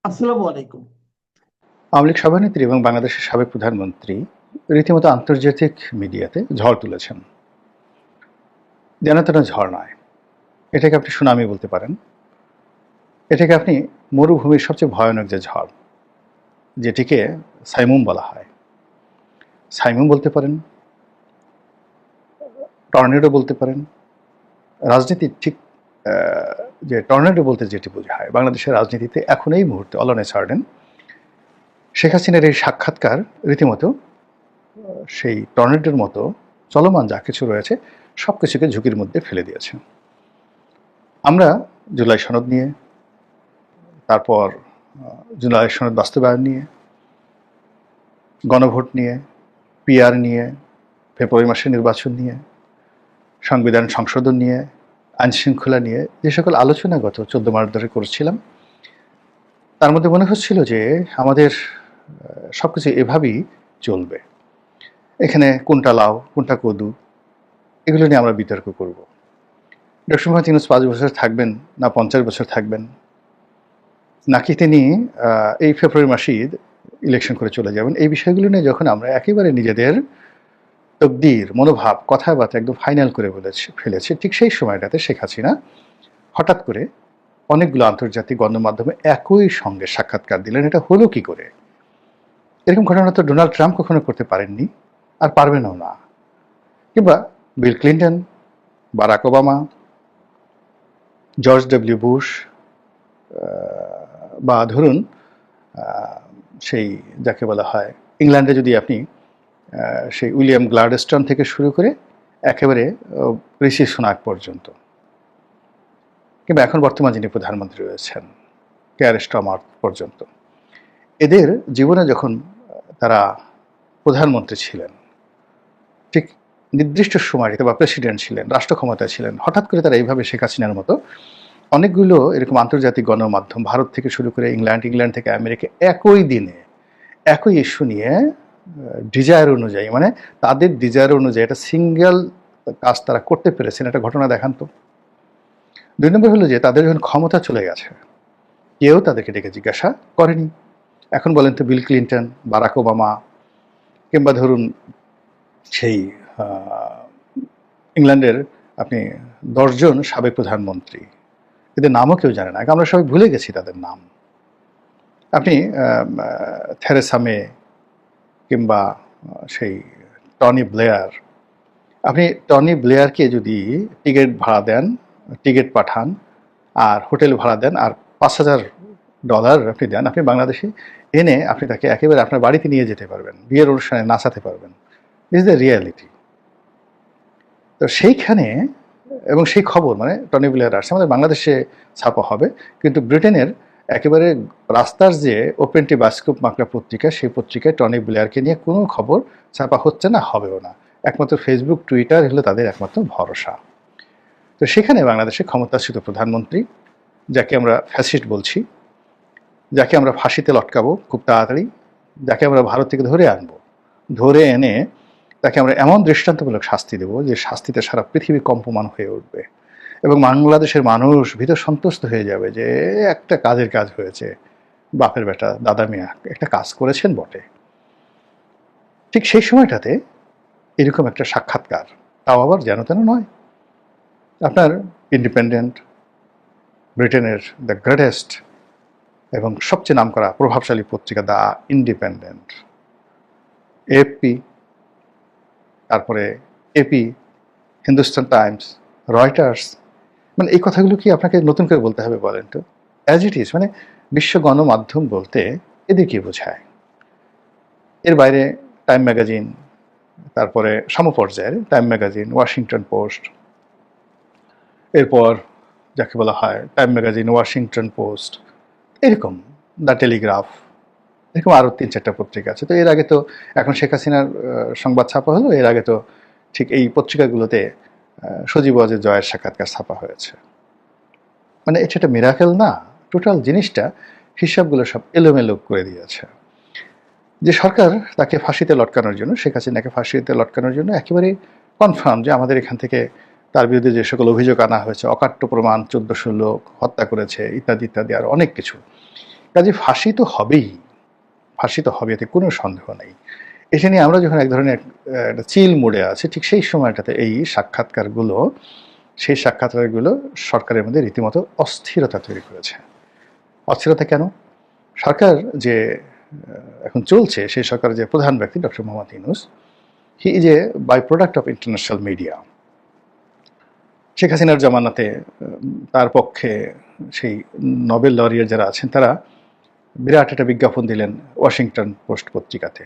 আসসালামু আলাইকুম। আওয়ামী লীগ সভানেত্রী এবং বাংলাদেশের সাবেক প্রধানমন্ত্রী রীতিমতো আন্তর্জাতিক মিডিয়াতে ঝড় তুলেছেন। যেন তেন ঝড় নয়, এটাকে আপনি সুনামি বলতে পারেন। এটাকে আপনি মরুভূমির সবচেয়ে ভয়ানক যে ঝড়, যেটিকে সাইমুম বলা হয়, সাইমুম বলতে পারেন, টর্নেডো বলতে পারেন। রাজনীতি ঠিক যে টর্নেডো বলতে যেটি বোঝায় বাংলাদেশের রাজনীতিতে এখন এই মুহূর্তে all on a sudden Sheikh হাসিনার এই সাক্ষাৎকার রীতিমতো সেই টর্নেডোর মতো চলমান যা কিছু রয়েছে সব কিছুকে ঝুঁকির মধ্যে ফেলে দিয়েছে। আমরা জুলাই সনদ নিয়ে, তারপর জুলাই সনদ বাস্তবায়ন নিয়ে, গণভোট নিয়ে, পিআর নিয়ে, ফেব্রুয়ারি মাসের নির্বাচন নিয়ে, সংবিধান সংশোধন নিয়ে, আইনশৃঙ্খলা নিয়ে যে সকল আলোচনা গত 14 মাস ধরে করেছিলাম, তার মধ্যে মনে হচ্ছিল যে আমাদের সব কিছু এভাবেই চলবে। এখানে কোনটা লাউ কোনটা কদু এগুলো নিয়ে আমরা বিতর্ক করব। ডক্টর মোহাম্মদ ইউনূস 5 বছর থাকবেন না 50 বছর থাকবেন, নাকি তিনি এই ফেব্রুয়ারি মাসেই ইলেকশন করে চলে যাবেন, এই বিষয়গুলো নিয়ে যখন আমরা একেবারে নিজেদের তকদির মনোভাব কথাবার্তা একদম ফাইনাল করে ফেলেছে, ঠিক সেই সময়টাতে শেখ হাসিনা হঠাৎ করে অনেকগুলো আন্তর্জাতিক গণমাধ্যমে একই সঙ্গে সাক্ষাৎকার দিলেন। এটা হলো কি করে? এরকম ঘটনা তো ডোনাল্ড ট্রাম্প কখনো করতে পারেননি, আর পারবেনও না। কিংবা Bill Clinton, Barack Obama, George W Bush, বা ধরুন সেই যাকে বলা হয় ইংল্যান্ডে যদি আপনি সেই উইলিয়াম গ্লাডস্টোন থেকে শুরু করে একেবারে ঋষি সুনাক পর্যন্ত, কিংবা এখন বর্তমান যিনি প্রধানমন্ত্রী রয়েছেন কেয়ার স্টারমার পর্যন্ত, এদের জীবনে যখন তারা প্রধানমন্ত্রী ছিলেন, ঠিক নির্দিষ্ট সময়টিতে বা প্রেসিডেন্ট ছিলেন, রাষ্ট্র ক্ষমতায় ছিলেন, হঠাৎ করে তারা এইভাবে শেখ হাসিনার মতো অনেকগুলো এরকম আন্তর্জাতিক গণমাধ্যম ভারত থেকে শুরু করে ইংল্যান্ড থেকে আমেরিকা একই দিনে একই ইস্যু নিয়ে ডিজায়ার অনুযায়ী, মানে তাদের ডিজায়ার অনুযায়ী একটা সিঙ্গেল কাজ তারা করতে পেরেছেন, একটা ঘটনা দেখান তো। 2 নম্বর হলো যে তাদের যখন ক্ষমতা চলে গেছে কেউ তাদেরকে ডেকে জিজ্ঞাসা করেনি। এখন বলেন তো বিল ক্লিন্টন, বারাক ওবামা, কিংবা ধরুন সেই ইংল্যান্ডের আপনি 10 জন সাবেক প্রধানমন্ত্রী, এদের নামও কেউ জানে না, আমরা সবাই ভুলে গেছি তাদের নাম। আপনি থেরেসা মে কিংবা সেই টনি ব্লেয়ার, আপনি টনি ব্লেয়ারকে যদি টিকিট ভাড়া দেন, টিকিট পাঠান আর হোটেল ভাড়া দেন আর $5,000 আপনি দেন, আপনি বাংলাদেশে এনে আপনি তাকে একেবারে আপনার বাড়িতে নিয়ে যেতে পারবেন, বিয়ের অনুষ্ঠানে নাচাতে পারবেন। This is the reality. তো সেইখানে এবং সেই খবর মানে টনি ব্লেয়ার আসছে আমাদের বাংলাদেশে ছাপা হবে, কিন্তু ব্রিটেনের একেবারে রাস্তার যে ওপেনটি বাস্কুপ মাকড়া পত্রিকা, সেই পত্রিকায় টনি ব্লেয়ারকে নিয়ে কোনো খবর ছাপা হচ্ছে না, হবেও না। একমাত্র ফেসবুক টুইটার হলো তাদের একমাত্র ভরসা। তো সেখানে বাংলাদেশে ক্ষমতাচ্যুত প্রধানমন্ত্রী, যাকে আমরা ফ্যাসিস্ট বলছি, যাকে আমরা ফাঁসিতে লটকাবো খুব তাড়াতাড়ি, যাকে আমরা ভারত থেকে ধরে আনবো, ধরে এনে তাকে আমরা এমন দৃষ্টান্তমূলক শাস্তি দেব যে শাস্তিতে সারা পৃথিবী কম্পমান হয়ে উঠবে এবং বাংলাদেশের মানুষ ভীত সন্তুষ্ট হয়ে যাবে যে একটা কাজের কাজ হয়েছে, বাপের বেটা দাদা মিয়া একটা কাজ করেছেন বটে। ঠিক সেই সময়টাতে এরকম একটা সাক্ষাৎকার, তাও আবার যেন তেন নয়, আপনার ইন্ডিপেন্ডেন্ট, ব্রিটেনের দ্য গ্রেটেস্ট এবং সবচেয়ে নামকরা প্রভাবশালী পত্রিকা দ্য ইন্ডিপেন্ডেন্ট, এএফপি, তারপরে এপি, হিন্দুস্তান টাইমস, রয়টার্স, মানে এই কথাগুলো কি আপনাকে নতুন করে বলতে হবে বলেন তো? অ্যাজ ইট ইজ, মানে বিশ্ব গণমাধ্যম বলতে এদেরকে বোঝায়। এর বাইরে টাইম ম্যাগাজিন, তারপরে সমপর্যায়ের টাইম ম্যাগাজিন, ওয়াশিংটন পোস্ট, এরপর যাকে বলা হয় টাইম ম্যাগাজিন, ওয়াশিংটন পোস্ট, এরকম দ্য টেলিগ্রাফ, এরকম আরও 3-4টা পত্রিকা আছে। তো এর আগে তো এখন শেখ হাসিনার সংবাদ ছাপা হলো, এর আগে তো ঠিক এই পত্রিকাগুলোতে সজীব ওয়াজেদ জয়ের সাক্ষাৎকার ছাপা হয়েছে। মানে এটা একটা মিরাকেল না? টোটাল জিনিসটা হিসাবগুলো সব এলোমেলো করে দিয়েছে। যে সরকার তাকে ফাঁসিতে লটকানোর জন্য, শেখ হাসিনাকে ফাঁসিতে লটকানোর জন্য একেবারে কনফার্ম যে আমাদের এখান থেকে তার বিরুদ্ধে যে সকল অভিযোগ আনা হয়েছে, অকাট্য প্রমাণ, 1400 লোক হত্যা করেছে, ইত্যাদি ইত্যাদি, আর অনেক কিছু, কাজে ফাঁসি তো হবেই, ফাঁসি তো হবে, এতে কোনো সন্দেহ নেই। এটা নিয়ে আমরা যখন এক ধরনের একটা চিল মোড়ে আছি, ঠিক সেই সময়টাতে এই সাক্ষাৎকারগুলো সরকারের মধ্যে রীতিমতো অস্থিরতা তৈরি করেছে। অস্থিরতা কেন? সরকার যে এখন চলছে, সেই সরকারের যে প্রধান ব্যক্তি doctor Mohammad Yunus, he is a byproduct of international media. Sheikh হাসিনার জামানাতে তার পক্ষে সেই নোবেল লরিয়ার যারা আছেন তারা বিরাট একটা বিজ্ঞাপন দিলেন ওয়াশিংটন পোস্ট পত্রিকাতে।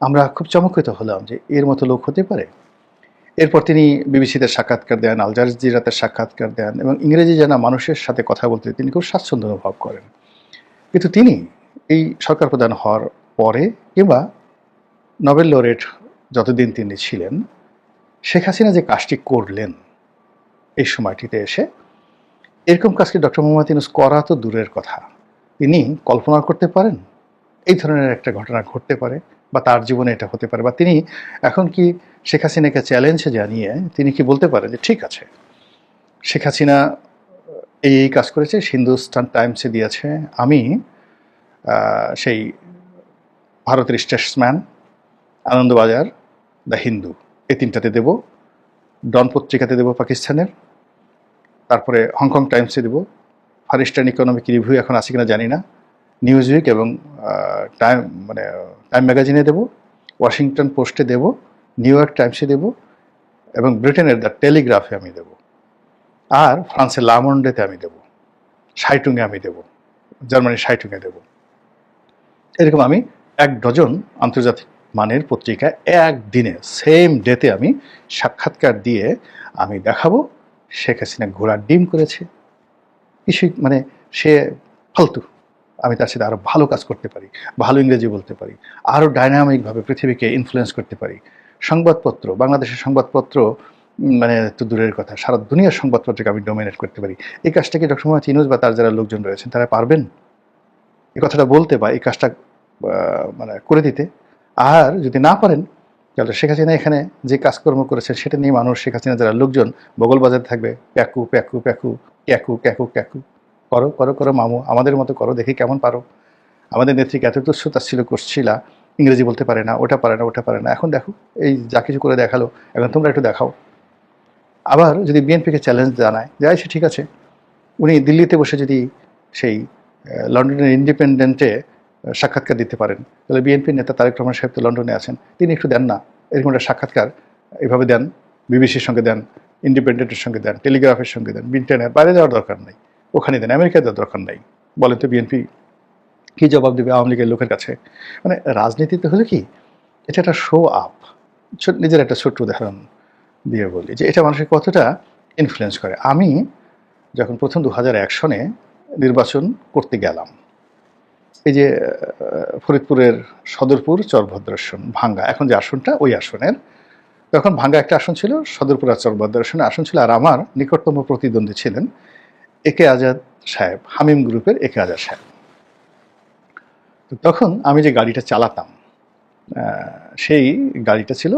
আমরা খুব চমকিত হলাম যে এর মতো লোক হতে পারে। এরপর তিনি বিবিসিতে সাক্ষাৎকার দেন, আল জাজিরাতে সাক্ষাৎকার দেন, এবং ইংরেজি জানা মানুষের সাথে কথা বলতে তিনি খুব স্বাচ্ছন্দ্য অনুভব করেন। কিন্তু তিনি এই সরকার প্রধান হওয়ার পরে কিংবা নোবেল লরেট যতদিন তিনি ছিলেন, শেখ হাসিনা যে কাজটি করলেন এই সময়টিতে এসে, এরকম কাজকে ডক্টর মোহাম্মদ ইউনূস করা তো দূরের কথা, তিনি কল্পনা করতে পারেন এই ধরনের একটা ঘটনা ঘটতে পারে, বা তার জীবনে এটা হতে পারে, বা তিনি এখন কি শেখ হাসিনাকে চ্যালেঞ্জে জানিয়ে তিনি কি বলতে পারেন যে ঠিক আছে, শেখ হাসিনা এই কাজ করেছে, হিন্দুস্তান টাইমসে দিয়েছে, আমি সেই ভারতের স্টেটসম্যান, আনন্দবাজার, দ্য হিন্দু, এই তিনটাতে দেব, ডন পত্রিকাতে দেব পাকিস্তানের, তারপরে হংকং টাইমসে দেব, ফার ইস্টার্ন ইকোনমিক রিভিউ এখন আছে কিনা জানি না, নিউজ উইক এবং টাইম টাইম ম্যাগাজিনে দেব, ওয়াশিংটন পোস্টে দেব, নিউ ইয়র্ক টাইমসে দেব, এবং ব্রিটেনের দ্য টেলিগ্রাফে আমি দেব, আর ফ্রান্সের লামন্ডেতে আমি দেব, শাইটুংয়ে আমি দেব, জার্মানির শাইটুংয়ে দেব। এরকম আমি 1 ডজন আন্তর্জাতিক মানের পত্রিকায় একদিনে সেম ডেতে আমি সাক্ষাৎকার দিয়ে আমি দেখাবো শেখ হাসিনা ঘোড়ার ডিম করেছে, কিছুই সে ফালতু, আমি তার সাথে আরও ভালো কাজ করতে পারি, ভালো ইংরেজি বলতে পারি, আরও ডাইনামিকভাবে পৃথিবীকে ইনফ্লুয়েন্স করতে পারি। সংবাদপত্র, বাংলাদেশের সংবাদপত্র তো দূরের কথা, সারা দুনিয়ার সংবাদপত্রকে আমি ডোমিনেট করতে পারি। এই কাজটা কি ডক্টর মোহাম্মদ ইউনূস বা তার যারা লোকজন রয়েছেন তারা পারবেন এই কথাটা বলতে বা এই কাজটা করে দিতে? আর যদি না পারেন, তাহলে শেখ হাসিনা এখানে যে কাজকর্ম করেছেন সেটা নিয়ে মানুষ, শেখ হাসিনা যারা লোকজন বগল বাজাতে থাকবে, প্যাকু প্যাকু প্যাকু ক্যাকু ক্যাকু ক্যাকু, করো করো করো মামু, আমাদের মতো করো, দেখি কেমন পারো। আমাদের নেত্রীকে এত তুচ্ছতা ছিল করছিলা, ইংরেজি বলতে পারে না, ওটা পারে না, ওটা পারে না, এখন দেখো এই যা কিছু করে দেখালো, এখন তোমরা একটু দেখাও। আবার যদি বিএনপিকে চ্যালেঞ্জ জানায় যে আচ্ছা ঠিক আছে, উনি দিল্লিতে বসে যদি সেই লন্ডনের ইন্ডিপেন্ডেন্টে সাক্ষাৎকার দিতে পারেন, তাহলে বিএনপির নেতা তারেক রহমান সাহেব তো লন্ডনে আছেন, তিনি একটু দেন না এরকম একটা সাক্ষাৎকার, এইভাবে দেন, বিবিসির সঙ্গে দেন, ইন্ডিপেন্ডেন্টের সঙ্গে দেন, টেলিগ্রাফের সঙ্গে দেন, ব্রিটেনের বাইরে যাওয়ার দরকার নেই, ওখানে দেন, আমেরিকায় দেওয়ার দরকার নেই। বলেন তো বিএনপি কী জবাব দেবে আওয়ামী লীগের লোকের কাছে? রাজনীতিতে হলে কি এটা একটা শো আপ। নিজের একটা ছোট্ট উদাহরণ দিয়ে বলি যে এটা মানুষের কতটা ইনফ্লুয়েন্স করে। আমি যখন প্রথম 2001 সনে নির্বাচন করতে গেলাম, এই যে ফরিদপুরের সদরপুর চরভদ্রাসন ভাঙ্গা, এখন যে আসনটা ওই আসনের, তখন ভাঙ্গা একটা আসন ছিল, সদরপুর আর চরভদ্রাসনে আসন ছিল, আর আমার নিকটতম প্রতিদ্বন্দ্বী ছিলেন একে আজাদ সাহেব, হামিম গ্রুপের একে আজাদ সাহেব। তো তখন আমি যে গাড়িটা চালাতাম, সেই গাড়িটা ছিল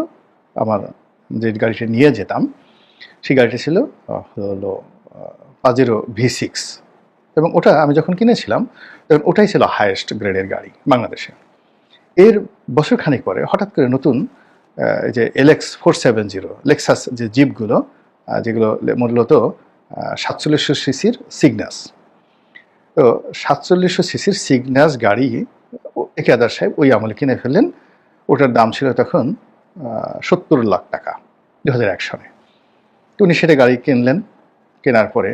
আমার, যে গাড়িটা নিয়ে যেতাম সেই গাড়িটা ছিল হলো পাজেরো V6, এবং ওটা আমি যখন কিনেছিলাম তখন ওটাই ছিল হায়েস্ট গ্রেডের গাড়ি বাংলাদেশে। এর বছরখানেক পরে হঠাৎ করে নতুন যে LX 470 লেক্সাস যে জিপগুলো, যেগুলো মূলত 4700 সিসির সিগনাস, তো 4700 সিসির সিগনাস গাড়ি একে আজাদ সাহেব ওই আমলে কিনে ফেললেন। ওটার দাম ছিল তখন 70 লাখ টাকা 2001 সনে। তো উনি সেটা গাড়ি কিনলেন। কেনার পরে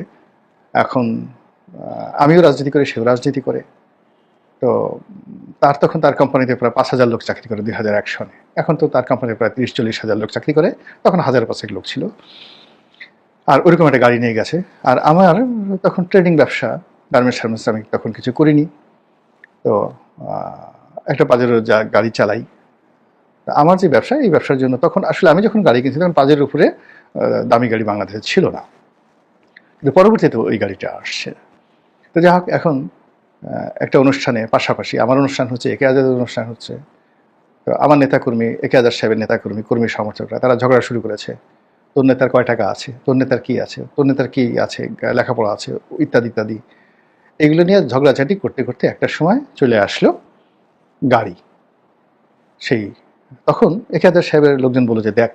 এখন আমিও রাজনীতি করি, সেও রাজনীতি করে। তো তখন তার কোম্পানিতে প্রায় 5,000 লোক চাকরি করে 2001 সনে। এখন তো তার কোম্পানিতে প্রায় 30-40 হাজার লোক চাকরি করে, তখন 1000-5 লোক ছিল। আর ওরকম একটা গাড়ি নিয়ে গেছে। আর আমার তখন ট্রেডিং ব্যবসা, গার্মেন্টস আমি তখন কিছু করিনি। তো একটা পাজেরো গাড়ি চালাই। আমার যে ব্যবসা, এই ব্যবসার জন্য তখন আসলে আমি যখন গাড়ি কিনছি তখন পাজেরোর উপরে দামি গাড়ি বাংলাদেশে ছিল না, কিন্তু পরবর্তীতে ওই গাড়িটা আসছে। তো যাই হোক, এখন একটা অনুষ্ঠানে পাশাপাশি আমার অনুষ্ঠান হচ্ছে, একে আজাদের অনুষ্ঠান হচ্ছে। তো আমার নেতাকর্মী, একে আজাদ সাহেবের নেতাকর্মী, কর্মী সমর্থকরা তারা ঝগড়া শুরু করেছে, তোর নেতার কয় টাকা আছে, তোর নেতার কী আছে, তোর নেতার কী আছে, লেখাপড়া আছে, ইত্যাদি ইত্যাদি। এগুলো নিয়ে ঝগড়াঝাটি করতে করতে একটা সময় চলে আসলো গাড়ি। সেই তখন একাধার সাহেবের লোকজন বলল যে দেখ